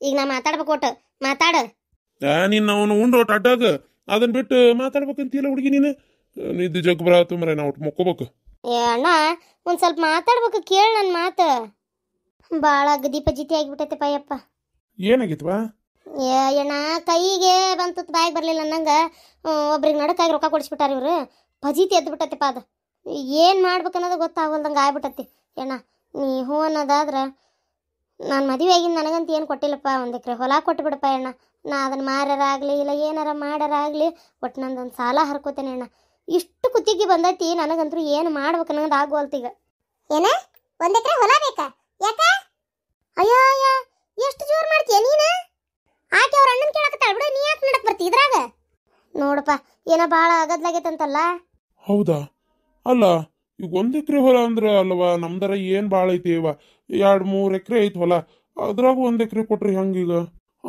ಈಗ ನಾ ಮಾತಾಡ್ಬೇಕು ಒಟ್ಟು ಮಾತಾಡ. ನೀನ್ ಅವನು ಉಂಡೋಟ್ ಅಡ್ಡಾಗ ಅದನ್ನ ಬಿಟ್ಟು ಮಾತಾಡ್ಬೇಕಂತಿಲ್ಲ ಹುಡುಗಿ ನೀನು. ನಿದ್ದು ಜಗ್ ಬರತ್ತು ಮರ ನಾ ಒಟ್ಟು ಮುಕ್ಕೋಬೇಕು. ಏ ಅಣ್ಣ ಒಂದ್ ಸ್ವಲ್ಪ ಮಾತಾಡ್ಬೇಕು, ಕೇಳ ನನ್ನ ಮಾತು. ಭಾಳ ಗದಿ ಪಜಿತಿ ಆಗಿಬಿಟ್ಟೈತೆ ಯಪ್ಪ. ಏನಾಗಿತ್ವಾ? ಏ ಅಣ್ಣ ಕೈಗೆ ಬಂತು ಬಾಯಿಗೆ ಬರಲಿಲ್ಲ ಅನ್ನಂಗೆ ಒಬ್ರಿಗೆ ನಡಕಾಗಿ ರೊಕ್ಕ ಕೊಡಿಸ್ಬಿಟ್ಟಾರ ಇವ್ರು. ಪಜಿತಿ ಎದ್ದು ಬಿಟ್ಟೈತೆಪ್ಪ. ಅದು ಏನು ಮಾಡ್ಬೇಕನ್ನೋದು ಗೊತ್ತಾಗಲ್ದಂಗೆ ಆಗ್ಬಿಟ್ಟತಿ. ಅಣ್ಣ ನೀ ಹ್ಞೂ ಅನ್ನೋದಾದ್ರೆ ನಾನು ಮದುವೆ ಆಗಿದ್ದು ನನಗಂತ ಏನು ಕೊಟ್ಟಿಲ್ಲಪ್ಪ. ಒಂದು ಎಕರೆ ಹೊಲ ಕೊಟ್ಟುಬಿಡಪ್ಪ ಅಣ್ಣ. ನಾ ಅದನ್ನು ಮಾರಾರಾಗಲಿ ಇಲ್ಲ ಏನಾರ ಮಾಡಾರಾಗಲಿ ಒಟ್ಟು ನಂದೊಂದು ಸಾಲ ಹರ್ಕೋತೇನೆ ಅಣ್ಣ. ಇಷ್ಟು ಕುತ್ತಿಗೆ ಬಂದೈತಿ ನನಗಂತೂ ಏನು ಮಾಡ್ಬೇಕು ಅನ್ನೋದು ಆಗುವಲ್ತೀಗ. ಏನ ಒಂದು ಎಕರೆ ಹೊಲ ಬೇಕಾ? ಯಾಕ? ಅಯ್ಯೋ ಅಯ್ಯ ಎಷ್ಟು ಜೋರು ಮಾಡ್ತೀಯ ನೀನು? ಆಕೆ ಅವ್ರ ಅಣ್ಣನ ಕೇಳಕತ್ತಾಳ ಬಿಡು, ನೀ ಯಾಕೆ ನಡಕ್ ಬರ್ತಿ ಇದ್ರಾಗ? ನೋಡಪ್ಪ ಏನೋ ಭಾಳ ಅಗದ್ಲಾಗೈತಂತಲ್ಲ. ಹೌದಾ? ಅಲ್ಲ ಈಗ 1 ಎಕರೆ ಹೊಲ ಅಂದ್ರೆ ಅಲ್ವಾ ನಮ್ದರ ಏನು ಭಾಳ ಐತಿ ಇವ 2-3 ಎಕರೆ ಐತಿ ಹೊಲ. ಅದ್ರಾಗ 1 ಎಕರೆ ಕೊಟ್ರಿ ಹಂಗೀಗ?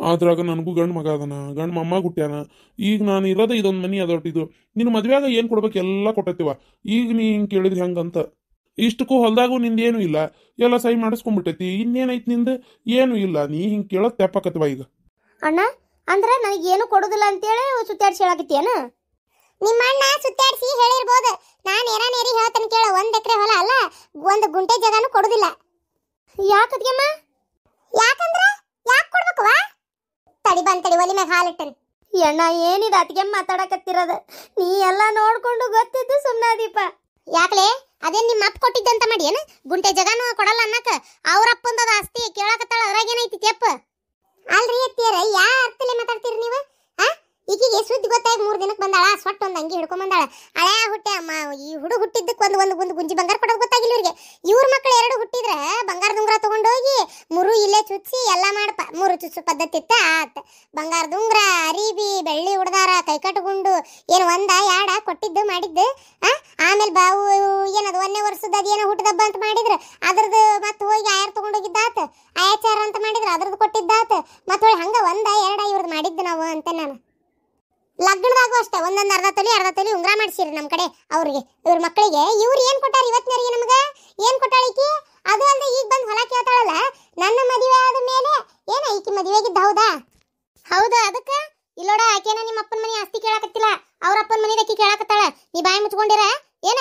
ಅದ್ರಾಗ ನನಗೂ ಗಂಡು ಮಗ ಅದನ, ಗಂಡು ಮೊಮ್ಮ ಹುಟ್ಟ್ಯಾನ. ಈಗ ನಾನು ಇರೋದ ಇದೊಂದು ಮನಿ ಅದೊಟ್ಟಿದ್ದು. ನಿನ್ನ ಮದ್ವೆಯಾಗ ಏನು ಕೊಡ್ಬೇಕು ಎಲ್ಲ ಕೊಟ್ಟೈತಿವ. ಈಗ ನೀ ಹಿಂಗೆ ಕೇಳಿದ್ರಿ ಹೆಂಗಂತ. ಇಷ್ಟಕ್ಕೂ ಹೊಲ್ದಾಗೂ ನಿಂದೇನು ಇಲ್ಲ, ಎಲ್ಲ ಸಹಿ ಮಾಡಿಸ್ಕೊಂಡ್ಬಿಟ್ಟೈತಿ. ಇನ್ನೇನೈತಿ ನಿಂದು? ಏನೂ ಇಲ್ಲ. ನೀ ಹಿಂಗೆ ಕೇಳೋದು ತೆಪ್ಪಾಕತ್ವ ಈಗ. ಅಣ್ಣ ಅಂದ್ರೆ ನನಗೇನು ಕೊಡೋದಿಲ್ಲ ಅಂತೇಳಿ ಸುತ್ತಾಡ್ಸಿ ಹೇಳಾಕತ್ತೀಯನ? ನಿಮ್ಮ ಅಣ್ಣ ಸುತ್ತಾಡ್ಸಿ ಹೇಳಿರ್ಬೋದು. ನಾನು ನೇರಿ ಹೇಳ್ತಾನೆ ಕೇಳ. 1 ಎಕರೆ ಹೊಲ ಅಲ್ಲ 1 ಗುಂಟೆ ಜಾಗನೂ ಕೊಡೋದಿಲ್ಲ. ಯಾಕದ್ಗೆಮ್ಮ? ಯಾಕಂದ್ರೆ ಯಾಕೆ ಕೊಡ್ಬೇಕವಾ? ತಡಿ ಬಂತಡಿ ಒಲಿ ಮ್ಯಾಗ ಹಾಲಿಟ್ಟನು. ಅಣ್ಣ ಏನಿದೆ ಅತ್ತಿಗೆ ಮಾತಾಡಕತ್ತಿರೋದು? ನೀ ಎಲ್ಲ ನೋಡ್ಕೊಂಡು ಗೊತ್ತಿದ್ದು ಸುಮ್ಮನಾದೀಪ. ಯಾಕಲೇ ಅದೇನು ನಿಮ್ಮ ಅಪ್ಪ ಕೊಟ್ಟಿದ್ದಂತ ಮಾಡಿ ಏನು? ಗುಂಟೆ ಜಗಾನು ಕೊಡಲ್ಲ ಅನ್ನಕ ಅವ್ರ ಅಪ್ಪಂದದ ಆಸ್ತಿ ಕೇಳಕತ್ತಾಳ, ಅದ್ರಾಗೇನೈತಿ ತೆಪ್ಪ? ಅಲ್ರಿ ಅತ್ತಿಯರ ಯಾ ಅರ್ಥಲೆ ಮಾತಾಡ್ತೀರಿ ನೀವು? ಈಕಿಗೆ ಸುದ್ದಿ ಗೊತ್ತಾಗಿ 3 ದಿನಕ್ಕೆ ಬಂದಾಳ. ಸೊಟ್ಟ ಒಂದು ಅಂಗಿ ಹಿಡ್ಕೊಂಡ್ ಬಂದಾಳ. ಹಳೆ ಹುಟ್ಟೆ ಅಮ್ಮ ಈ ಹುಡುಗ ಹುಟ್ಟಿದ್ದಕ್ಕೆ ಒಂದು ಗುಂಜಿ ಬಂಗಾರ ಕೊಡೋದು ಗೊತ್ತಾಗಿಲ್ಲ ಇವ್ರಿಗೆ. ಇವ್ರ ಮಕ್ಕಳು 2 ಹುಟ್ಟಿದ್ರೆ ಬಂಗಾರದ ಉಂಗ್ರ ತಗೊಂಡೋಗಿ 3 ಇಲ್ಲೇ ಚುಚ್ಚಿ ಎಲ್ಲ ಮಾಡಪ್ಪ. 3 ಚುಚ್ಚು ಪದ್ಧತಿ ಇತ್ತ ಆತ. ಬಂಗಾರದ ಉಂಗ್ರ, ಅರಿಬಿ, ಬೆಳ್ಳಿ ಉಡ್ದಾರ, ಕೈಕಟ್ಟುಗುಂಡು ಏನು 1-2 ಕೊಟ್ಟಿದ್ದು ಮಾಡಿದ್ದು. ಆಮೇಲೆ ಬಾವು ಏನದು 1ನೇ ವರ್ಷದ ಅದೇನೋ ಹುಟ್ಟದಬ್ಬ ಅಂತ ಮಾಡಿದ್ರೆ ಅದ್ರದ್ದು ಮತ್ತೆ ಹೋಗಿ ಆಯಾರ ತಗೊಂಡೋಗಿದ್ದಾತ. ಆಯಾಚಾರ ಅಂತ ಮಾಡಿದ್ರೆ ಅದ್ರದ್ದು ಕೊಟ್ಟಿದ್ದಾತ. ಮತ್ತೆ ಹೋಗಿ ಹಂಗ 1-2 ಇವ್ರದ್ದು ಮಾಡಿದ್ದು ನಾವು ಅಂತ. ನಾನು ಲಗ್ನದಾಗೂ ಅಷ್ಟೇ 1 ಅರ್ಧ ತೊಲಿ ಉಂಗ್ರ ಮಾಡಿಸಿರಿ ನಮ್ಮ ಕಡೆ ಅವ್ರಿಗೆ, ಇವ್ರ ಮಕ್ಕಳಿಗೆ. ಇವ್ರು ಏನು ಕೊಟ್ಟಾರ ಇವತ್ತಿನವರಿಗೆ? ನಮ್ಗೆ ಏನು ಕೊಟ್ಟಾಳಿಕಿ? ಅದು ಅಲ್ಲದೆ ಈಗ ಬಂದು ಹೊಲ ಕೇಳ್ತಾಳಲ್ಲ. ನನ್ನ ಮದುವೆ ಆದ ಮೇಲೆ ಏನ ಈಕಿ ಮದುವೆಗಿದ್ದ? ಹೌದಾ? ಹೌದಾ? ಅದಕ್ಕೆ ಇಲ್ಲೋಡ ಆಕೆನ ನಿಮ್ಮ ಅಪ್ಪನ ಮನೆ ಆಸ್ತಿ ಕೇಳಾಕತ್ತಿಲ್ಲ, ಅವ್ರ ಅಪ್ಪನ ಮನೆದಕ್ಕಿ ಕೇಳಾಕತ್ತಾಳ. ನೀ ಬಾಯಿ ಮುಚ್ಕೊಂಡಿರ ಏನ?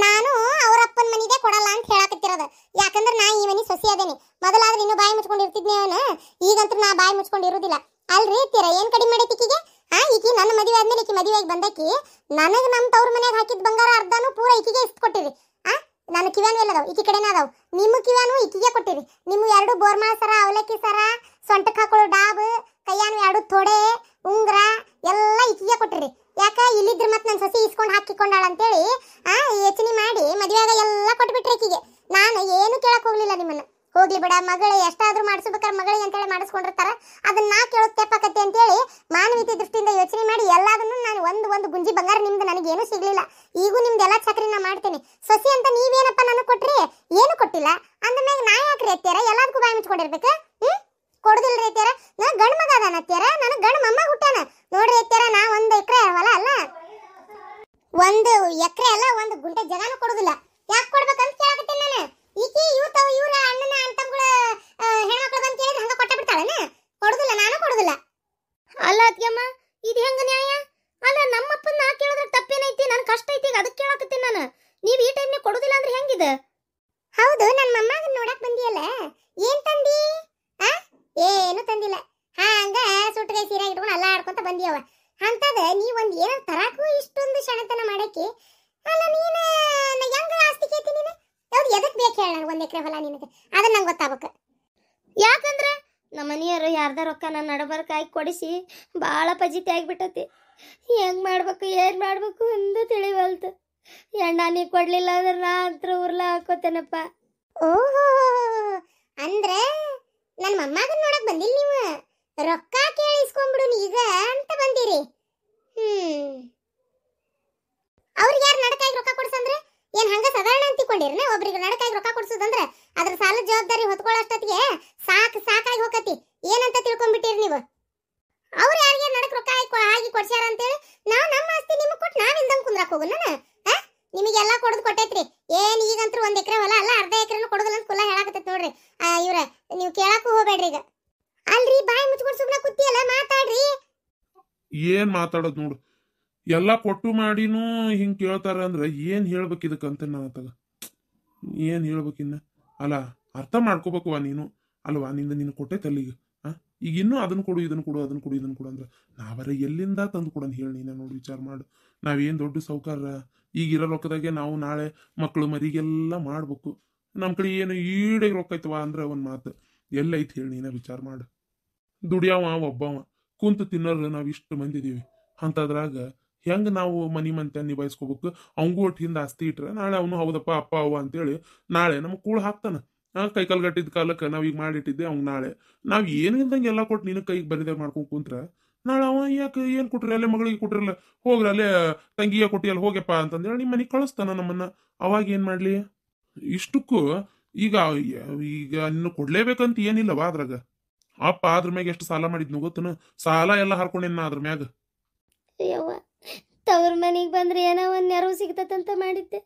ನಾನು ಅವ್ರ ಅಪ್ಪನ ಮನಿದೆ ಕೊಡಲ್ಲ ಅಂತ ಹೇಳಾಕತ್ತಿರೋದು. ಯಾಕಂದ್ರೆ ನಾ ಈ ಮನೆ ಸೊಸಿ ಅದೇನಿ. ಮೊದಲಾದ್ರೆ ಇನ್ನೂ ಬಾಯಿ ಮುಚ್ಕೊಂಡಿರ್ತಿದ್ನಿ ಅವನು. ಈಗಂತೂ ನಾ ಬಾಯಿ ಮುಚ್ಕೊಂಡಿರೋದಿಲ್ಲ. ಅಲ್ರಿ ತೀರ ಏನು ಕಡಿಮೆ ಮಾಡೈತಿ ಈಕಿಗೆ? ಈಕಿ ನನ್ನ ಮದುವೆ ಆದ್ಮೇಲೆ ಈಕಿ ಮದುವೆಗೆ ಬಂದಕಿ ನನಗೆ ನಮ್ಮ ತವ್ರ ಮನೆಗೆ ಹಾಕಿದ ಬಂಗಾರ ಅರ್ಧನೂ ಪೂರ ಈಕಿಗೆ ಇಷ್ಟು ಕೊಟ್ಟಿರಿ. ನನ್ನ ಕಿವ್ಯಾನು ಎಲ್ಲ ಅದಾವ ಈಕಿ ಕಡೆನೇ ಅದಾವ. ನಿಮ್ಮ ಕಿವ್ಯಾನು ಈಕಿಗೆ ಕೊಟ್ಟಿರಿ. ನಿಮ್ಮ 2 ಬೋರ್ಮಾಳ ಸರ, ಅವಲಕ್ಕಿ ಸರ, ಸೊಂಟಕ್ಕೆ ಹಾಕೊಳ್ಳೋ ಡಾಬ್, ಕೈಯಾನು 2 ತೊಡೆ, ಉಂಗ್ರ ಎಲ್ಲ ಈಕಿಗೆ ಕೊಟ್ಟಿರಿ. ಯಾಕೆ ಇಲ್ಲಿದ್ರೆ ಮತ್ತೆ ನನ್ನ ಸಸಿ ಇಸ್ಕೊಂಡು ಹಾಕಿಕೊಂಡಾಳ ಅಂತೇಳಿ ಯೋಚನೆ ಮಾಡಿ ಮದುವೆಯಾಗ ಎಲ್ಲ ಕೊಟ್ಬಿಟ್ರಿ ಈಕಿಗೆ. ನಾನು ಏನು ಕೇಳಕ್ ಹೋಗ್ಲಿಲ್ಲ ನಿಮ್ಮನ್ನ. ಹೋಗ್ಲಿ ಬಿಡ ಮಗಳು ಎಷ್ಟಾದ್ರೂ ಮಾಡಿಸ್ಬೇಕಾದ್ರೆ ಮಗಳಿಗೆ ಅಂತೇಳಿ ಮಾಡಿಸ್ಕೊಂಡಿರ್ತಾರ, ಅದನ್ನ ನಾ ಕೇಳೋದು ತೆಪ್ಪಾಕತ್ತೆ ಅಂತೇಳಿ ಮಾನವೀಯತೆ ದೃಷ್ಟಿಯಿಂದ ಯೋಚನೆ ಮಾಡಿ ಎಲ್ಲದನ್ನು ನಾನು ಒಂದು ಗುಂಜಿ ಬಂಗಾರ ನಿಮ್ದು ನನಗೇನು ಸಿಗ್ಲಿಲ್ಲ. ಈಗೂ ನಿಮ್ದೆಲ್ಲ ಚಕ್ರಿ ನಾ ಮಾಡ್ತೇನೆ. ಸೊಸಿ ಅಂತ ನೀವೇನಪ್ಪ ನನಗೆ ಕೊಟ್ರಿ? ಏನು ಕೊಟ್ಟಿಲ್ಲ ಅಂದಮ್ಯಾಗ ನಾ ಯಾಕ್ರಿ ಅತ್ಯಾರ ಎಲ್ಲದಕ್ಕೂ ಬಾಯಿ ಮುಚ್ಕೊಂಡಿರ್ಬೇಕು? ಕೊಡುದಿಲ್ರಿ ಅತ್ಯಾರ. ನಾ ಗಂಡು ಮಗ ಅದಾನ ಅತ್ಯಾರ, ನನಗೆ ಗಂಡು ಮೊಮ್ಮ ಹುಟ್ಟಾನ ನೋಡ್ರಿ ಅತ್ಯಾರ. ನಾ 1 ಎಕರೆ ಹೊಲ ಅಲ್ಲ 1 ಎಕರೆ ಅಲ್ಲ 1 ಗುಂಟೆ ಜಗಾನು ಕೊಡುದಿಲ್ಲ. ಯಾಕೆ ಕೊಡ್ಬೇಕಂತ ಕೇಳಕತ್ತೀನಿ ನಾನು. ಈಕಿ ಇವ್ರ ಅಣ್ಣನ ಅಂತಂಗಳ ಹೆಣ್ಮಕ್ಳು ಬಂದು ಕೇಳಿದ್ರೆ ಹಂಗ ಕೊಟ್ಟ ಬಿಡ್ತಾಳನ? ಕೊಡುದಿಲ್ಲ, ನಾನು ಕೊಡುದಿಲ್ಲ. ಅಲ್ಲ ಅತ್ಯಮ್ಮ ಇದು ಹೆಂಗ ನ್ಯಾಯ? ಅಲ್ಲ ನಮ್ಮಪ್ಪನ ನಾ ಕೇಳಿದ್ರೆ ತಪ್ಪೇನೈತಿ? ನನ್ ಕಷ್ಟ ಐತಿ, ಅದಕ್ಕೆ ಕೇಳಕತ್ತೀನಿ ನಾನು. ನೀವು ಈ ಟೈಮ್ನಾಗ ಕೊಡುದಿಲ್ಲ ಅಂದ್ರೆ ಹೆಂಗಿದೆ? ಹೌದು, ನನ್ನ ಮೊಮ್ಮಗನ್ ನೋಡಕ್ ಬಂದಿಯಲ್ಲ, ಏನ್ ತಂದಿ? ಏನು ತಂದಿಲ್ಲ. ಹಂಗ ಸುಟ್ಟಗೈ ಸೀರೆ ಇಟ್ಕೊಂಡು ಅಲ್ಲ ಆಡ್ಕೊಂತ ಬಂದಿಯವ. ಅಂತದ ನೀ ಒಂದ್ ಏನ ತರಾಕು ಇಷ್ಟೊಂದು ಶಣತನ ಮಾಡಕ್ಕೆ? ಅಲ್ಲ ನೀನು ಹೆಂಗ ಆಸ್ತಿ ಕೇಳ್ತಿ ನೀನು? ಯಾವ್ದು ಎದಕ್ ಬೇಕು ಹೇಳ? ನನಗೆ 1 ಎಕರೆ ಹೊಲ ನಿನಗೆ ಅದನ್ನ ನಂಗೆ ಗೊತ್ತಾಗಬೇಕು. ಯಾಕಂದ್ರೆ ನಮ್ಮ ಮನೆಯವರು ಯಾರ್ದ ರೊಕ್ಕ ನನ್ನ ನಡಬರ್ಕಾಯಿ ಕೊಡಿಸಿ ಭಾಳ ಪಜಿತಿ ಆಗಿಬಿಟ್ಟತಿ. ಹೆಂಗೆ ಮಾಡ್ಬೇಕು ಏನು ಮಾಡ್ಬೇಕು ಅಂತ ತಿಳಿವಲ್ತು. ಎಣ್ಣ ನೀ ಕೊಡ್ಲಿಲ್ಲ ಅಂದ್ರೆ ನಾ ಹತ್ರ ಉರ್ಲ ಹಾಕೋತೇನಪ್ಪ. ಓಹೋ, ಅಂದ್ರೆ ನನ್ನ ಮೊಮ್ಮಗನ್ ನೋಡಕ್ ಬಂದಿಲ್ಲ ನೀವು? ರೊಕ್ಕ ಕೇಳಿಸ್ಕೊಂಡ್ಬಿಡು ಈಗ ಅಂತ ಬಂದಿರಿ. ಅವ್ರಿಗೆ ಯಾರು ನಡಕಾಗಿ ರೊಕ್ಕ ಕೊಡ್ಸಂದ್ರೆ ಏನ್ ಹಂಗ ಸಾಧಾರಣ ಅಂತಿಕೊಂಡಿರ್ನ? ಒಬ್ರಿಗೆ ನಡಕಾಗಿ ರೊಕ್ಕ ಕೊಡ್ಸೋದಂದ್ರೆ ಅದ್ರ ಸಾಲದ ಜವಾಬ್ದಾರಿ ಹೊತ್ಕೊಳ್ಳೋಷ್ಟೊತ್ತಿಗೆ ಸಾಕಾಗಿ ಹೋಗತಿ. ಏನಂತ ತಿಳ್ಕೊಂಡ್ಬಿಟ್ಟಿರಿ ನೀವು? ಅವ್ರು ಯಾರಿಗೆ ನಡಕ್ ರೊಕ್ಕ ಹಾಕಿ ಕೊಡ್ಸ್ಯಾರ ಅಂತೇಳಿ ನಾವು ನಮ್ಮ ಆಸ್ತಿ ನಿಮಗೆ ಕೊಟ್ಟು ನಾವಿಲ್ದಂಗೆ ಕುಂದ್ರಾಕ್ ಹೋಗು ನಾನು? ನಿಮಗೆಲ್ಲ ಕೊಡೋದು ಕೊಟ್ಟೈತ್ರಿ. ಏನ್ ಈಗಂತೂ 1 ಎಕರೆ ಹೊಲ ಅಲ್ಲ 1/2 ಎಕರೆನೂ ಕೊಡೋದಿಲ್ಲ ಅಂತ ಕುಲ್ಲ ಹೇಳಾಕತ್ತೈತಿ ನೋಡ್ರಿ. ಇವ್ರ ನೀವು ಕೇಳಕ್ಕೂ ಹೋಗ್ಬೇಡ್ರಿ ಈಗ. ಅಲ್ರಿ ಬಾಯಿ ಮುಚ್ಕೊಂಡು ಸುಮ್ಮನೆ ಕೂತಿಯಲ್ಲ ಮಾತಾಡ್ರಿ. ಏನ್ ಮಾತಾಡೋದು ನೋಡು, ಎಲ್ಲಾ ಕೊಟ್ಟು ಮಾಡಿನೂ ಹಿಂಗ್ ಕೇಳ್ತಾರ ಅಂದ್ರೆ ಏನ್ ಹೇಳ್ಬೇಕು ಇದಕ್ಕಂತ ನನತಗ ಏನ್ ಹೇಳ್ಬೇಕಿನ್ನ. ಅಲ್ಲ ಅರ್ಥ ಮಾಡ್ಕೋಬೇಕವ ನೀನು ಅಲ್ವಾ, ನೀನು ಕೊಟ್ಟೈತಲ್ಲ ಈಗ ಇನ್ನೂ ಅದನ್ನ ಕೊಡು ಇದನ್ನ ಕೊಡು ಅದನ್ನ ಕೊಡು ಇದನ್ನ ಕೊಡು ಅಂದ್ರೆ ನಾವರ ಎಲ್ಲಿಂದ ತಂದು ಕೊಡೋಣ ಹೇಳಿ, ನೀನ ನೋಡಿ ವಿಚಾರ ಮಾಡು. ನಾವೇನ್ ದೊಡ್ಡ ಸಾವುಕಾರ, ಈಗ ಇರೋ ರೊಕ್ಕದಾಗೆ ನಾವು ನಾಳೆ ಮಕ್ಕಳು ಮರಿಗೆಲ್ಲ ಮಾಡ್ಬೇಕು. ನಮ್ಮ ಕಡೆ ಏನು ಈಡೇ ರೊಕ್ಕ ಐತವ ಅಂದ್ರೆ ಒಂದ್ ಮಾತು ಎಲ್ಲೈತಿ ಹೇಳಿ, ನೀನ ವಿಚಾರ ಮಾಡು. ದುಡಿಯವ ಒಬ್ಬವ, ಕುಂತು ತಿನ್ನೋರು ನಾವ್ ಇಷ್ಟು ಮಂದಿ ಇದೀವಿ. ಅಂತದ್ರಾಗ ಹೆಂಗ್ ನಾವು ಮನಿ ಮಂತೆ ನಿಭಾಯಿಸ್ಕೋಬೇಕು. ಅವಂಗೂ ಒಟ್ಟು ಹಿಂದ ಆಸ್ತಿ ಇಟ್ರೆ ನಾಳೆ ಅವನು ಹೌದಪ್ಪ ಅಪ್ಪ ಅವ್ವ ಅಂತೇಳಿ ನಾಳೆ ನಮ್ಗೆ ಕೂಳು ಹಾಕ್ತಾನ. ಕೈಕಾಲ್ ಗಟ್ಟಿದ ಕಾಲಕ್ಕೆ ನಾವ್ ಈಗ ಮಾಡಿಟ್ಟಿದ್ದೆ ಅವ್ನು ನಾಳೆ ನಾವ್ ಏನು ಇಲ್ದಂಗೆ ಎಲ್ಲ ಕೊಟ್ಟು ನಿನ್ನ ಕೈಗೆ ಬರಿದಾಗ ಮಾಡ್ಕೊಂಡ್ ಕುಂತ್ರ ನಾಳೆ ಅವ ಯಾಕೆ ಏನ್ ಕೊಟ್ರಿ ಅಲ್ಲೇ ಮಗಳಿಗೆ ಕೊಟ್ರಲ್ಲ ಹೋಗ್ರಿ ಅಲ್ಲೇ ತಂಗಿಯ ಕೊಟ್ಟಿಯಲ್ಲ ಹೋಗ್ಯಪ್ಪ ಅಂತಂದೇಳಿ ನಿಮ್ಮ ಮನೆಗೆ ಕಳಿಸ್ತಾನ ನಮ್ಮನ್ನ. ಅವಾಗ ಏನ್ ಮಾಡ್ಲಿ? ಇಷ್ಟಕ್ಕೂ ಈಗ ಈಗ ಇನ್ನು ಕೊಡ್ಲೇಬೇಕಂತ ಏನಿಲ್ಲವಾ ಅದ್ರಾಗ. ಅಪ್ಪ ಅದ್ರ ಮ್ಯಾಗ ಎಷ್ಟು ಸಾಲ ಮಾಡಿದ್ನು ಗೊತ್ತನ, ಸಾಲ ಎಲ್ಲ ಹರ್ಕೊಂಡೇನ ಅದ್ರ ಮ್ಯಾಗ. ಯವ್ವ ತವ್ರ ಮನೆಗೆ ಬಂದ್ರೆ ಏನೋ ಒಂದು ನೆರವು ಸಿಗ್ತದಂತ ಮಾಡಿದ್ದೆ.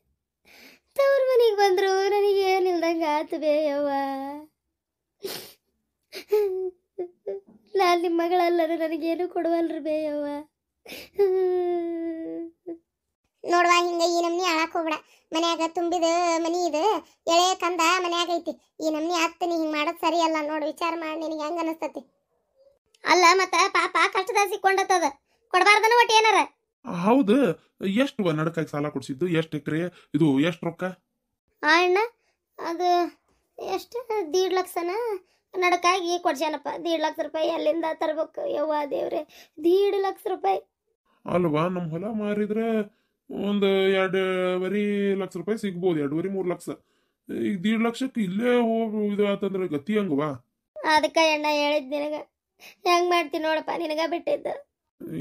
ತವ್ರ ಮನೆಗೆ ಬಂದ್ರು ನನಗೆ ಏನಿಲ್ದಂಗೆ ಆತು ಬೇ ಯವ್ವ. ನಾನು ನಿಮ್ಮ ಮಗಳಲ್ಲರು ನನಗೇನು ಕೊಡುವಲ್ರಿ ಬೇ ಯವ್ವ. ನೋಡುವ ಹಿಂಗ ಈ ನಮ್ನಿ ಆಳಕ್ ಹೋಗ್ಬೇಡ. ಮನ್ಯಾಗ ತುಂಬಿದ ಮನಿ ಇದು ಎಳೆ ಕಂದ ಮನ್ಯಾಗ ಐತಿ. ಈ ನಮ್ನಿ ಆತ್ ನೀ ಹಿಂಗ್ ಮಾಡೋದ್ ಸರಿ ಅಲ್ಲ ನೋಡು, ವಿಚಾರ ಮಾಡಿ ನಿನಗೆ ಹೆಂಗ ಅನಸ್ತತಿ. ಅಲ್ಲ ಮತ್ತ ಪಾಪ ಕಷ್ಟದಾಗ ಸಿಕ್ಕೊಂಡತ್ತದ, ಕೊಡಬಾರ್ದನ ಒಟ್ಟು ಏನಾರ. ಹೌದು, ಎಷ್ಟು ನಡಕಾಗಿ ಸಾಲ ಕೊಡ್ಸಿದ್ದು, ಎಷ್ಟು ಎಕರೆ ಇದು, ಎಷ್ಟು ರೊಕ್ಕ? ಅಣ್ಣ ಅದು ಎಷ್ಟು 1.5 ಲಕ್ಷನ ನಡಕಾಗಿ ಕೊಡ್ಸ್ಯಾನಪ್ಪ. 1.5 ಲಕ್ಷ ರೂಪಾಯಿ ಎಲ್ಲಿಂದ ತರ್ಬೇಕು ಯವ್ವ ದೇವ್ರೆ, 1.5 ಲಕ್ಷ ರೂಪಾಯಿ ಅಲ್ವಾ? ನಮ್ಮ ಹೊಲ ಮಾರಿದ್ರೆ ಒಂದು 2.5 ಲಕ್ಷ ರೂಪಾಯಿ ಸಿಗ್ಬೋದು, 2.5-3 ಲಕ್ಷ. ಈಗ 1.5 ಲಕ್ಷಕ್ಕೆ ಇಲ್ಲೇ ಹೋಗಿ ಇದು ಆತಂದ್ರೆ ಗತಿ ಹಂಗವಾ? ಅದಕ್ಕೆ ಅಣ್ಣ ಹೇಳಿದ್ ನಿನಗ, ಹೆಂಗ್ ಮಾಡ್ತೀನಿ ನೋಡಪ್ಪ, ನಿನಗ ಬಿಟ್ಟಿದ್ದ.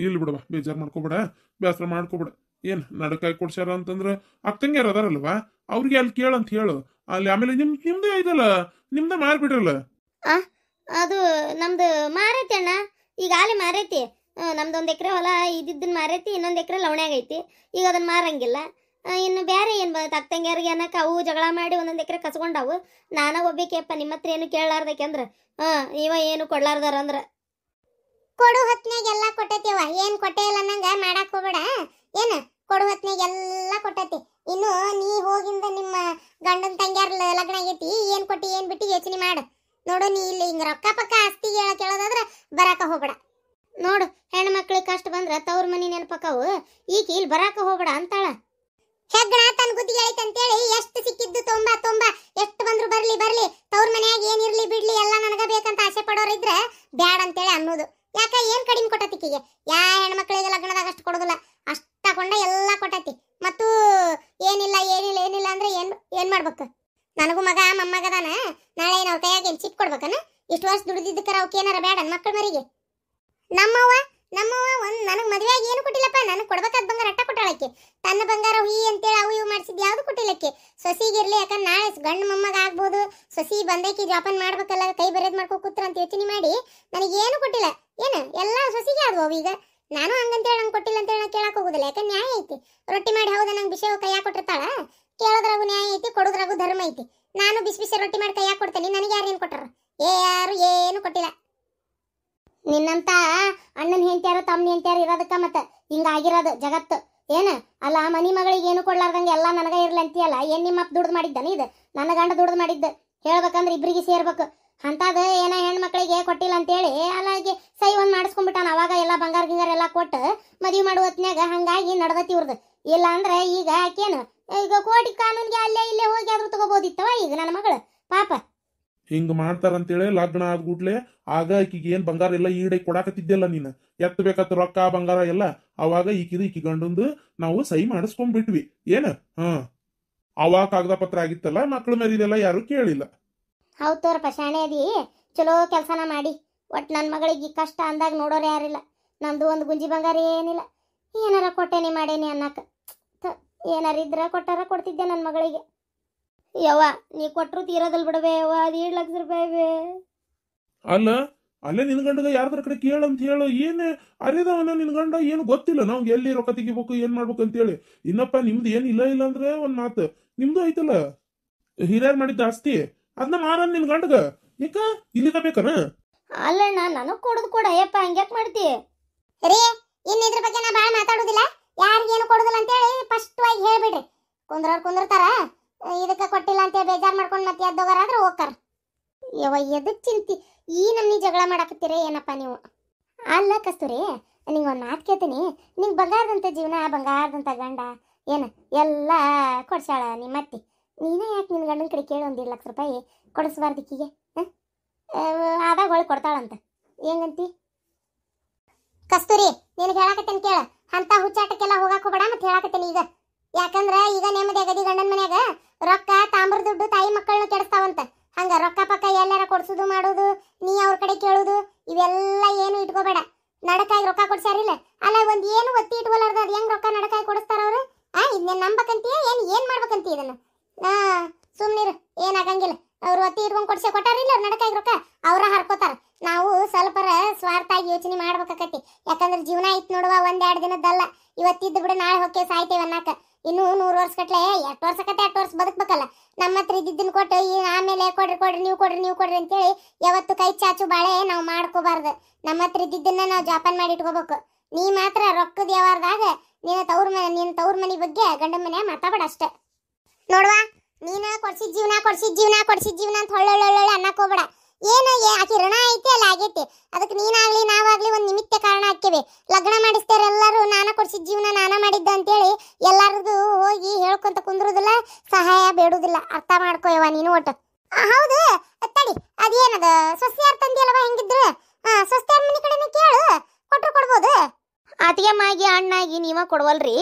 ಇಲ್ಲಿ ಬಿಡವ, ಬೇಜಾರು ಮಾಡ್ಕೋಬೇಡ, ಬೇಸರ ಮಾಡ್ಕೋಬೇಡ. ಏನ್ ನಡಕಾಯಿ ಕೊಡ್ಸ್ಯಾರ ಅಂತಂದ್ರೆ ಅಕ್ಕಂಗ್ಯಾರ ಅದಾರಲ್ವಾ, ಅವ್ರಿಗೆ ಅಲ್ಲಿ ಕೇಳಂತ ಹೇಳು. ಅಲ್ಲಿ ಆಮೇಲೆ ನಿಮ್ದೇ ಐತಲ್ಲ, ನಿಮ್ದೇ ಮಾರ್ಬಿಡ್ರಲ್ಲ. ಅದು ನಮ್ದು ಮಾರೈತಿ ಅಣ್ಣ, ಈಗ ಅಲ್ಲಿ ಮಾರೈತಿ. ನಮ್ದು 1 ಎಕರೆ ಹೊಲ ಇದ್ದಿದ್ದನ್ನ ಮಾರೈತಿ, ಇನ್ನೊಂದು ಎಕರೆ ಲವಣ್ಯಾಗ ಐತಿ. ಈಗ ಅದನ್ನ ಮಾರಂಗಿಲ್ಲ. ಇನ್ನು ಬೇರೆ ಏನ್ ತಕ್ಕಂಗ್ಯಾರಿಗೆ ಅನ್ನಕ ಅವು ಜಗಳ ಮಾಡಿ 1 ಎಕರೆ ಕಸ್ಕೊಂಡವು. ನಾನ ಒಬ್ಬೇಕೆಪ್ಪ ನಿಮ್ಮ ಹತ್ರ ಏನು ಕೇಳಲಾರ್ದಕ್ಕೆ ಇವ ಏನು ಕೊಡ್ಲಾರ್ದಾರ ಅಂದ್ರ ಕೊಡು ಹೊತ್ನಾಗ ಎಲ್ಲ ಕೊಟ್ಟೈತಿವ. ಏನ್ ಕೊಟ್ಟೆ ಇಲ್ಲ ಅನ್ನಂಗ ಮಾಡಾಕ್ ಹೋಗ್ಬೇಡ. ಏನ ಕೊಡು ಹೊತ್ನಾಗ ಎಲ್ಲ ಕೊಟ್ಟೈತಿ. ಇನ್ನು ನೀ ಹೋಗಿಂದ ನಿಮ್ಮ ಗಂಡನ ತಂಗ್ಯಾರ ಲಗ್ನ ಆಗೈತಿ, ಏನ್ ಕೊಟ್ಟಿ ಏನ್ ಬಿಟ್ಟು ಯೋಚನೆ ಮಾಡು. ನೋಡು ನೀ ಇಲ್ಲಿ ಹಿಂಗ ರೊಕ್ಕ ಪಕ್ಕ ಆಸ್ತಿ ಕೇಳೋದಾದ್ರ ಬರಾಕ ಹೋಗ್ಬೇಡ. ನೋಡು ಹೆಣ್ಣು ಮಕ್ಳಿಗೆ ಕಷ್ಟ ಬಂದ್ರ ತವ್ರ ಮನಿ ನೆನಪಕ್ಕವು, ಈಗ ಇಲ್ಲಿ ಬರಾಕ ಹೋಗ್ಬೇಡ ಅಂತಾಳ. ಹೆಗ್ಗಣ ತನ್ನ ಗುದ್ದಿಗೆ ಐತೆ ಅಂತೇಳಿ ಎಷ್ಟು ಸಿಕ್ಕಿದ್ದು ತೊಂಬ ಎಷ್ಟು ಬಂದ್ರು ಬರ್ಲಿ ತವ್ರ ಮನ್ಯಾಗ ಏನಿರ್ಲಿ ಬಿಡ್ಲಿ ಎಲ್ಲ ನನಗ ಬೇಕಂತ ಆಸೆ ಪಡೋರಿದ್ರೆ ಬ್ಯಾಡ ಅಂತೇಳಿ ಅನ್ನೋದು. ಯಾಕ ಏನ್ ಕಡಿಮೆ ಕೊಟ್ಟತಿಕಿಗೆ? ಯಾ ಹೆಣ್ಮಕ್ಳಿಗೆ ಲಗ್ನದಾಗ ಅಷ್ಟು ಕೊಡೋದಿಲ್ಲ, ಅಷ್ಟ ಕೊಂಡ ಎಲ್ಲ ಕೊಟ್ಟತಿ. ಮತ್ತು ಏನಿಲ್ಲ ಅಂದ್ರೆ ಏನ್ ಮಾಡ್ಬೇಕು? ನನಗೂ ಮಗ ಮೊಮ್ಮಗದಾನ, ನಾಳೆ ನಾವು ಕೈಯಾಗ ಏನ್ ಚಿಟ್ ಕೊಡ್ಬೇಕನ? ಇಷ್ಟು ವರ್ಷ ದುಡಿದಿದ್ದಕ್ಕರ ಅವಕ್ಕೆ ಏನಾರ ಬೇಡ ಮಕ್ಕಳ ಮರಿಗೆ? ನಮ್ಮವ್ವ ಒಂದ್ ನನಗ್ ಮದ್ವೆಯಾಗಿ ಏನು ಕೊಟ್ಟಿಲ್ಲಪ್ಪ. ನನಗ್ ಕೊಡ್ಬೇಕಾದ ಬಂಗಾರ ಅಟ್ಟ ಕೊಟ್ಟಾಳಕ್ಕೆ. ತನ್ನ ಬಂಗಾರ ಹುಯಿ ಅಂತೇಳಿ ಅವು ಇವು ಮಾಡಿಸಿದ್ ಯಾವ್ದು ಕೊಟ್ಟಿಲ್ಲಕ್ಕೆ. ಸೊಸಿಗಿರ್ಲಿ, ಯಾಕಂದ್ರೆ ನಾಳೆ ಗಂಡು ಮೊಮ್ಮಗ ಆಗ್ಬೋದು, ಸೊಸಿ ಬಂದೈಕಿ ಜೋಪಾನ ಮಾಡ್ಬೇಕಲ್ಲ, ಕೈ ಬರೆದ್ ಮಾಡ್ಕೊ ಕೂತ್ರ ಅಂತ ಯೋಚನೆ ಮಾಡಿ ನನಗೇನು ಕೊಟ್ಟಿಲ್ಲ. ಏನ ಎಲ್ಲ ಸೊಸಿಗೆ ಆದ್ವು ಅವು. ಈಗ ನಾನು ಹಂಗಂತೇಳಿ ನಂಗೆ ಕೊಟ್ಟಿಲ್ಲ ಅಂತೇಳಿ ನಾ ಕೇಳಕ್ ಹೋಗುದಿಲ್ಲ, ಯಾಕಂದ್ರೆ ನ್ಯಾಯ ಐತಿ. ರೊಟ್ಟಿ ಮಾಡಿ ಹೌದಾ ನಂಗೆ ಬಿಸಿ ಕೈಯಾಗ ಕೊಟ್ಟಿರ್ತಾಳ, ಕೇಳೋದ್ರಾಗು ನ್ಯಾಯ ಐತಿ, ಕೊಡೋದ್ರಾಗು ಧರ್ಮ ಐತಿ. ನಾನು ಬಿಸಿ ರೊಟ್ಟಿ ಮಾಡಿ ಕೈಯಾಗ ಕೊಡ್ತೇನೆ, ನನಗೆ ಯಾರು ಏನು ಕೊಟ್ಟಾರ? ಯಾರು ಏನು ಕೊಟ್ಟಿಲ್ಲ. ನಿನ್ನಂತ ಅಣ್ಣನ ಹೆಂಡ್ತಿಯಾರು ತಮ್ಮನ ಹೆಂಡ್ತಿಯಾರು ಇರೋದಕ್ಕ ಮತ್ತ ಹಿಂಗಾಗಿರೋದು ಜಗತ್ತು. ಏನ ಅಲ್ಲ ಮನಿ ಮಗಳಿಗೆ ಏನು ಕೊಡ್ಲಾರ್ದಂಗೆ ಎಲ್ಲ ನನಗ ಇರ್ಲಿ ಅಂತೀಯಲ್ಲ. ಏನ್ ನಿಮ್ಮಪ್ಪ ದುಡ್ದು ಮಾಡಿದ್ದಾನೆ? ಇದು ನನ್ನ ಗಂಡ ದುಡ್ದು ಮಾಡಿದ್ದ. ಹೇಳ್ಬೇಕಂದ್ರೆ ಇಬ್ರಿಗೆ ಸೇರ್ಬೇಕು. ಅಂತದ ಏನ ಹೆಣ್ಮಕ್ಳಿಗೆ ಕೊಟ್ಟಿಲ್ಲ ಅಂತೇಳಿ ಅಲ್ಲಾಗಿ ಸೈ ಒಂದ್ ಮಾಡಿಸ್ಕೊಂಡ್ಬಿಟ್ಟಾನ. ಅವಾಗ ಎಲ್ಲ ಬಂಗಾರ ಗಿಂಗಾರ ಎಲ್ಲ ಕೊಟ್ಟು ಮದುವೆ ಮಾಡುವ ಹೊತ್ನ್ಯಾಗ ಹಂಗಾಗಿ ನಡ್ದತಿ ಇವ್ರದ್ದು. ಇಲ್ಲ ಅಂದ್ರೆ ಈಗ ಆಕೇನು ಈಗ ಕೋಟಿ ಕಾನೂನ್ಗೆ ಅಲ್ಲೇ ಇಲ್ಲೇ ಹೋಗಿ ಆದ್ರೂ ತಗೋಬೋದಿತ್ತವ ಈಗ ನನ್ನ ಮಗಳು ಪಾಪ. ಹಿಂಗ ಮಾಡ್ತಾರಂತೇಳಿ ಲಗ್ನ ಆದ್ಗುಡ್ಲೆ ಆಗ ಈಕಿಗೆ ಏನ್ ಬಂಗಾರ ಎಲ್ಲ ಈಡೆ ಕೊಡಾಕತ್ತಿದ್ದೆಲ್ಲ ನೀನು, ಎತ್ತಬೇಕತ್ತ ರೊಕ್ಕ ಬಂಗಾರ ಎಲ್ಲ. ಅವಾಗ ಈಕಿ ಗಂಡಂದು ನಾವು ಸಹಿ ಮಾಡಿಸ್ಕೊಂಡ್ಬಿಟ್ವಿ. ಏನ ಅವಾಗ ಕಾಗದ ಪತ್ರ ಆಗಿತ್ತಲ್ಲ, ಮಕ್ಳ ಮೇರಿದೆಲ್ಲ ಯಾರು ಕೇಳಿಲ್ಲ. ಹೌದ್ ತೋರಪ್ಪ, ಶಾಣೆ ಅದಿ, ಚಲೋ ಕೆಲಸನ ಮಾಡಿ. ಒಟ್ಟು ನನ್ನ ಮಗಳಿಗೆ ಕಷ್ಟ ಅಂದಾಗ ನೋಡೋರು ಯಾರಿಲ್ಲ. ನಮ್ದು ಒಂದು ಗುಂಜಿ ಬಂಗಾರ ಏನಿಲ್ಲ. ಏನಾರ ಕೊಟ್ಟೇನಿ ಮಾಡೇನಿ ಅನ್ನಕ ಏನಾರ ಇದ್ರ ಕೊಟ್ಟಾರ ಕೊಡ್ತಿದ್ದೆ ನನ್ನ ಮಗಳಿಗೆ. ಯವ್ವ ನೀ ಕೊಟ್ಟರು ತೀರೋದಲ್ ಬಿಡಬೇ ಯವ್ವ, 1.5 ಲಕ್ಷ ರೂಪಾಯಿ ಬೇ. ಅಲ್ಲ ಅಲ್ಲೇ ನಿನ್ ಗಂಡಗ ಯಾರ್ದ್ರ ಕಡೆ ಕೇಳಂತ ಹೇಳು. ಏನ್ ಅರಿದವನ ನಿನ್ ಗಂಡ ಏನು ಗೊತ್ತಿಲ್ಲ ನಾವು ಎಲ್ಲಿ ರೊಕ್ಕ ತೆಗಿಬೇಕು ಏನ್ ಮಾಡ್ಬೇಕು ಅಂತೇಳಿ. ಇನ್ನಪ್ಪ ನಿಮ್ದು ಏನ್ ಇಲ್ಲ ಅಂದ್ರೆ ಒಂದ್ ಮಾತು, ನಿಮ್ದು ಐತಲ್ಲ ಹಿರಿಯರ್ ಮಾಡಿದ್ದ ಆಸ್ತಿ, ಅದನ್ನ ಮಾರನ್ ನಿನ್ ಗಂಡಗ. ಯಾಕ ಇಲ್ಲಿ ಬೇಕನ? ಅಲ್ಲಣ್ಣ ನನಗ್ ಕೊಡೋದು ಕೊಡ ಅಯ್ಯಪ್ಪ ಹಂಗ್ಯಾಕ್ ಮಾಡ್ತಿ ರೀ ಇನ್ ಇದ್ರ ಬಗ್ಗೆ ನಾ ಬಾಳ ಮಾತಾಡುದಿಲ್ಲ ಯಾರಿಗೇನು ಕೊಡುದಿಲ್ಲ ಅಂತ ಹೇಳಿ ಸ್ಪಷ್ಟವಾಗಿ ಹೇಳ್ಬಿಡ್ರಿ ಕುಂದ್ರವ್ರು ಕುಂದಿರ್ತಾರ ಇದಕ್ಕ ಕೊಟ್ಟಿಲ್ಲ ಅಂತ ಬೇಜಾರ್ ಮಾಡ್ಕೊಂಡ್ ಮತ್ತೆ ಎದ್ದೋಗಾರಾದ್ರೆ ಹೋಗ್ತಾರ ಯವ ಎದಕ್ ಚಿಂತಿ ಈ ನಮ್ನಿ ಜಗಳ ಮಾಡಾಕತ್ತೀರ ಏನಪ್ಪ ನೀವು ಅಲ್ಲ ಕಸ್ತೂರಿ ನಿಂಗೆ ಒಂದು ಮಾತು ಕೇಳ್ತೀನಿ ನಿಂಗೆ ಬಂಗಾರದಂತ ಜೀವನ ಬಂಗಾರದಂತ ಗಂಡ ಏನು ಎಲ್ಲ ಕೊಡ್ಸಾಳ ನಿಮ್ಮ ಅತ್ತಿ ನೀನೇ ಯಾಕೆ ನಿನ್ನ ಗಂಡನ ಕಡೆ ಕೇಳಿ 1 ಲಕ್ಷ ರೂಪಾಯಿ ಕೊಡಿಸ್ಬಾರ್ದಿಕ್ಕಿಗೆ ಆದಾಗ ಹೊಳ್ ಕೊಡ್ತಾಳಂತ ಹೆಂಗಂತಿ ಕಸ್ತೂರಿ ನಿನಗೆ ಹೇಳಾಕತ್ತೇನೆ ಕೇಳ ಅಂತ ಹುಚ್ಚಾಟಕ್ಕೆಲ್ಲ ಹೋಗಾಕ ಹೋಗಬೇಡ ಮತ್ತೆ ಹೇಳಾಕತ್ತೇನೆ ಈಗ ಯಾಕಂದ್ರ ಈಗ ನೆಮ್ಮದಿ ಆಗದಿ ಗಂಡನ ಮನ್ಯಾಗ ರೊಕ್ಕ ತಾಂಬ್ರ ದುಡ್ಡು ತಾಯಿ ಮಕ್ಕಳನ್ನ ಕೆಡಿಸ್ತಾವಂತ ಹಂಗ ರೊಕ್ಕ ಪಕ್ಕ ಎಲ್ಲಾರ ಕೊಡ್ಸುದು ಮಾಡೋದು ನೀ ಅವ್ರ ಕಡೆ ಕೇಳುದು ಇವೆಲ್ಲ ಏನು ಇಟ್ಕೋಬೇಡ ನಡಕಾಗಿ ರೊಕ್ಕ ಕೊಡ್ಸ್ಯಾರಿಲ್ಲ ಅಲ್ಲ ಒಂದ್ ಏನು ಒತ್ತಿ ಇಟ್ಕೊಲಾರ್ದ ಅದ್ ಹೆಂಗ್ ರೊಕ್ಕ ನಡಕಾಗಿ ಕೊಡಿಸ್ತಾರ ಅವ್ರು ಇದನ್ನ ನಂಬಕಂತೀಯ ಏನ್ ಮಾಡ್ಬೇಕಂತ ಇದನ್ನ ಸುಮ್ನಿರು ಏನಾಗಂಗಿಲ್ಲ ಅವ್ರು ಒತ್ತಿ ಇಟ್ಕೊಂಡ್ ಕೊಟ್ಟಾರಿಲ್ಲ ನಡಕಾಗಿ ರೊಕ್ಕ ಅವ್ರ ಹರ್ಕೋತಾರ ನಾವು ಸ್ವಲ್ಪರ ಸ್ವಾರ್ಥಾಗಿ ಯೋಚನೆ ಮಾಡ್ಬೇಕಾಕತಿ ಯಾಕಂದ್ರೆ ಜೀವನ ಐತ್ ನೋಡುವ 1-2 ದಿನದ್ದಲ್ಲ ಇವತ್ತಿದ್ದು ಬಿಡು ನಾಳೆ ಹೊಕ್ಕೆ ಸಾಯ್ತೇವೆ ಅನ್ನಕ ಇನ್ನು 100 ವರ್ಷ ಕಟ್ಲೆ 8 ವರ್ಷ ಕಟ್ಟೆ 8 ವರ್ಷ ಬದುಕ್ಬೇಕಲ್ಲ ನಮ್ಮ ಹತ್ರ ಇದ್ದಿದ್ದನ್ನ ಕೊಟ್ಟು ಆಮೇಲೆ ಕೊಡ್ರಿ ನೀವು ಕೊಡ್ರಿ ಅಂತೇಳಿ ಯಾವತ್ತು ಕೈ ಚಾಚು ಬಾಳೆ ನಾವು ಮಾಡ್ಕೋಬಾರ್ದು ನಮ್ಮ ಹತ್ರ ಇದ್ದಿದ್ದನ್ನ ನಾವು ಜೋಪಾನ ಮಾಡಿ ಇಟ್ಕೋಬೇಕು ನೀ ಮಾತ್ರ ರೊಕ್ಕದ ವ್ಯವಹಾರದಾಗ ನಿನ್ನ ತವ್ರ ಮನೆ ಬಗ್ಗೆ ಗಂಡನ ಮನೆ ಮಾತಾಡ ಅಷ್ಟೇ ನೋಡುವ ನೀನ ಕೊಡ್ಸಿದ ಜೀವನ ಅಂತ ಹೊಳ್ಳೊಳ್ಳೆ ಅನ್ನಕ್ ಹೋಗ್ಬೇಡ ಏನು ಆಕಿ ಋಣ ಐತಿ ಅಲ್ಲ ಆಗೈತಿ ಅದಕ್ಕೆ ನೀನಾಗ್ಲಿ ನಾವಾಗ್ಲಿ ಒಂದ್ ನಿಮಿತ್ತ ಕಾರಣ ಹಾಕ್ಯವಿ ಲಗ್ನ ಮಾಡಿಸ್ತಾರ ಎಲ್ಲರೂ ನಾನ ಕೊಡ್ಸಿದ ಜೀವನ ನಾನ ಮಾಡಿದ್ದ ಅಂತೇಳಿ ಎಲ್ಲಾರದು ಹೋಗಿ ಹೇಳ್ಕೊಂತ ಕುಂದ್ರುದಿಲ್ಲ ಸಹಾಯ ಬೇಡುದಿಲ್ಲ ಅರ್ಥ ಮಾಡ್ಕೋಯವ ನೀನು ಒಟ್ಟು ಹೌದು ತಡಿ ಅದೇನದ ಸೊಸೆಯಾರ್ ತಂದಿಯಲ್ಲವ ಹೆಂಗಿದ್ರು ಸೊಸೆಯಾರ್ ಮನಿ ಕಡೆನೇ ಕೇಳು ಕೊಟ್ರು ಕೊಡ್ಬೋದು ಆತಿಗೆಮ್ಮಾಗಿ ಅಣ್ಣಾಗಿ ನೀವ ಕೊಡ್ವಲ್ರಿ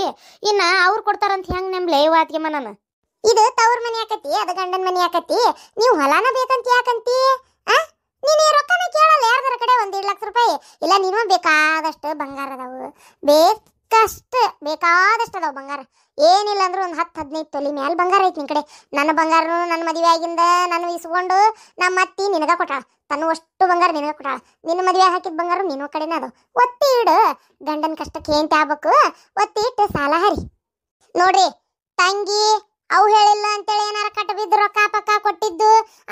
ಇನ್ನ ಅವ್ರು ಕೊಡ್ತಾರಂತ ಹೆಂಗ್ ನಂಬ್ಲೆ ಆತಿಗೆಮ್ಮ ನಾನು ಇದು ತವ್ರ ಮನಿ ಆಕತಿ ಅದು ಗಂಡನ ಮನಿ ಆಕತಿ ನೀವು ಹೊಲಾನ ಬೇಕಂತ ಯಾಕಂತಿ ನೀನು ರೊಕ್ಕನ ಕೇಳಲ್ಲ ಯಾರ್ದಾರ ಕಡೆ 1 ಲಕ್ಷ ರೂಪಾಯಿ ಇಲ್ಲ ನೀನು ಬೇಕಾದಷ್ಟು ಬಂಗಾರ ಅದಾವು ಬೇಕಾದಷ್ಟು ಅದಾವ ಬಂಗಾರ ಏನಿಲ್ಲ ಅಂದ್ರೆ ಒಂದು 10-15 ತೊಲಿ ಮ್ಯಾಲ ಬಂಗಾರ ಐತಿ ನಿನ್ ಕಡೆ ನನ್ನ ಬಂಗಾರನು ನನ್ನ ಮದುವೆ ಆಗಿಂದ ನಾನು ಇಸ್ಕೊಂಡು ನಮ್ಮ ಅತ್ತಿ ನಿನಗ ಕೊಟ್ಟಾಳ ತನ್ನ ಅಷ್ಟು ಬಂಗಾರ ನಿನಗ ಕೊಟ್ಟಾಳ ನಿನ್ನ ಮದುವೆ ಹಾಕಿದ ಬಂಗಾರ ನಿನ್ನ ಕಡೆನೇ ಅದು ಒತ್ತಿ ಇಡು ಗಂಡನ ಕಷ್ಟಕ್ಕೆ ಏನ್ ಆಗ್ಬೇಕು ಒತ್ತಿ ಇಟ್ಟು ಸಾಲ ಹರಿ ನೋಡ್ರಿ ತಂಗಿ ಅವು ಹೇಳಿಲ್ಲ ಅಂತೇಳಿ ಏನಾರ ಕಟ್ಟ ಬಿದ್ದು ರೊಕ್ಕ ಪಕ್ಕ ಕೊಟ್ಟಿದ್ದು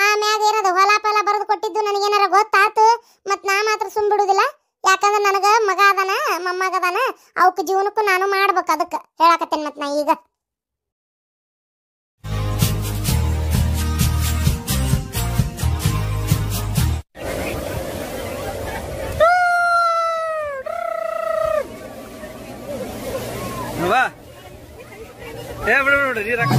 ಆಮ್ಯಾಗ ಏನದ ಹೊಲ ಫಲ ಬರೆದು ಕೊಟ್ಟಿದ್ದು ನನಗೇನಾರ ಗೊತ್ತಾತು ಮತ್ ನಾ ಮಾತ್ರ ಸುಮ್ ಬಿಡುದಿಲ್ಲ ಯಾಕಂದ್ರೆ ನನಗ ಮಗ ಅದಾನ ಮೊಮ್ಮಗ ಅದಾನ ಅವಕ್ಕೆ ಜೀವನಕ್ಕೂ ನಾನು ಮಾಡ್ಬೇಕು ಅದಕ್ಕೆ ಹೇಳಾಕತ್ತೇನೆ ಮತ್ ನಾ ಈಗ ಬಿಡು ನೀರಾಕ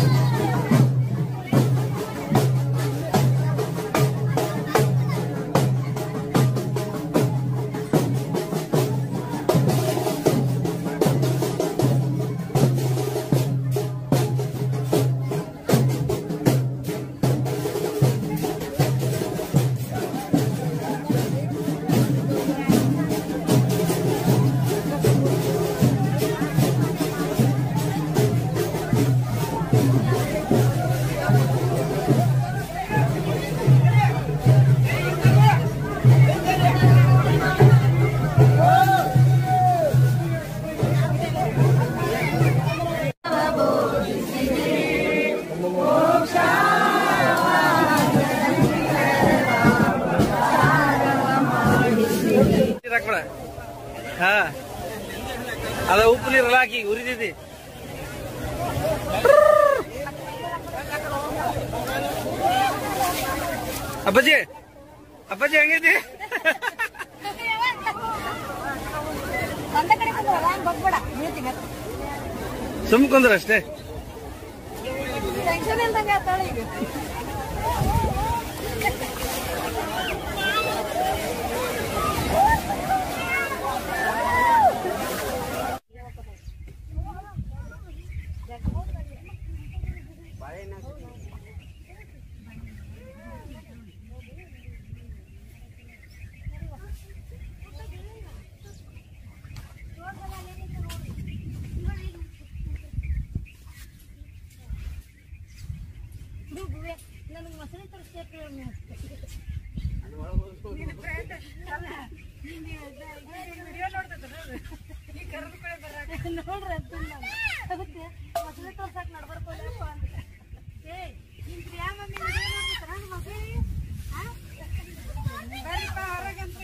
ಹಾ ಅದ ಉಪ್ಪು ನೀರಲ್ಲ ಹಾಕಿ ಉರಿದಿದ್ದಿ ಅಪ್ಪಾಜಿ ಹೆಂಗೈತಿ ಸುಮ್ ಕುಂದ್ರ ಅಷ್ಟೇ ನನಗೆ ಮಸಳಿ ತರಿಸ್ಬೇಕು ನೋಡ್ರಿ ಅದಕ್ಕೆ ಮಸಳಿ ತೋರ್ಸಕ್ ನಡ್ಬರ್ಕೊಲ್ಲಪ್ಪ ಅಂತ ನಿಮ್ ಪ್ರಿಯಾ ಮಮ್ಮಿ ಮಸಳಿ ಬರ್ರಿಪ್ಪ ಹೊರಗಂತ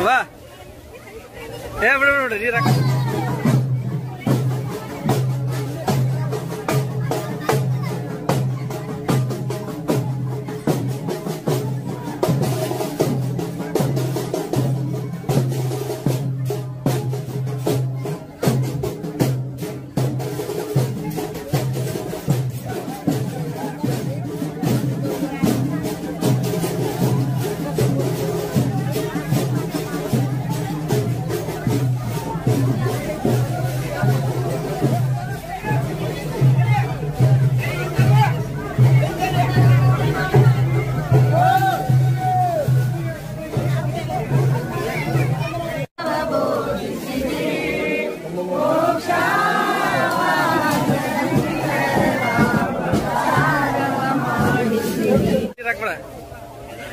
Va. Biಡು ನೀರು ಹಾಕ.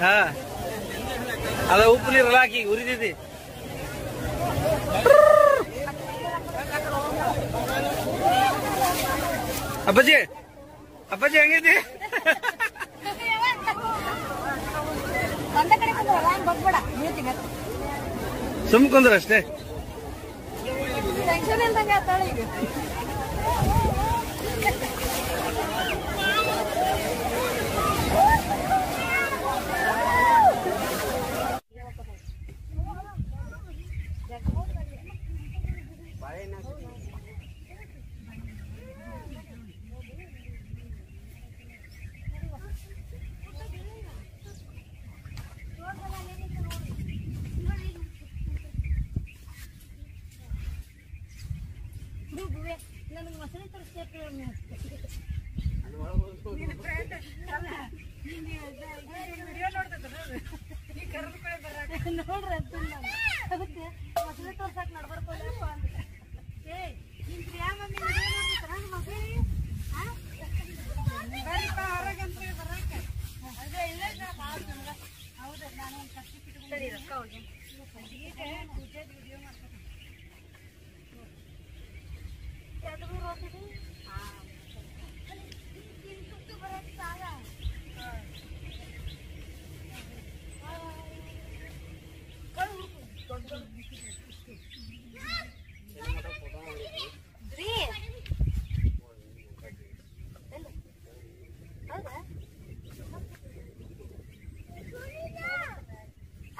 ಹಾ ಅದ ಉಪ್ಪು ನೀರಲ್ಲ ಹಾಕಿ ಉರಿದೈತಿ. ಅಪ್ಪಾಜಿ ಅಪ್ಪಾಜಿ ಹೆಂಗೈತಿ? ಸುಮ್ ಕುಂದ್ರ ಅಷ್ಟೇ.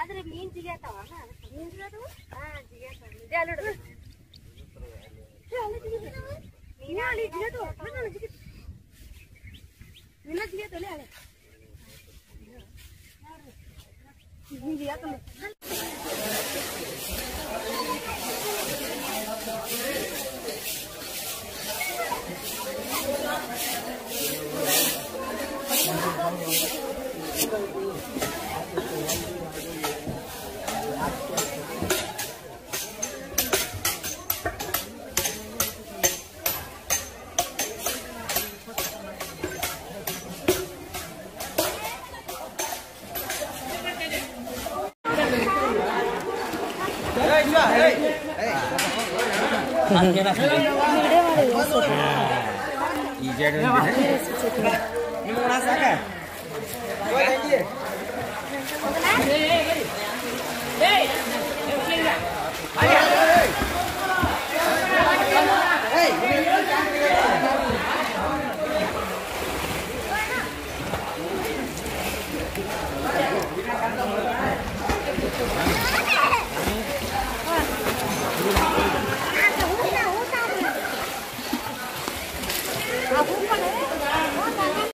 ಆದ್ರೆ ಮೀನ್ ಜಿಗ್ಯಾತಾವ ಮೀನ್ ಜಿಗ್ಯಾತಾವ. ಹಾ ಜಿಗ್ಯಾತಾವ. ಇದೆ ಅಲ್ಲಿಡು ನೀನಾಳಿ ಜಿಗ್ಯಾತಾವ. ನಿನ್ನ ಜಿಗ್ಯಾತಲೆ ಅಲೆ ಮೀನ್ ಜಿಗ್ಯಾತಾವ. ಈ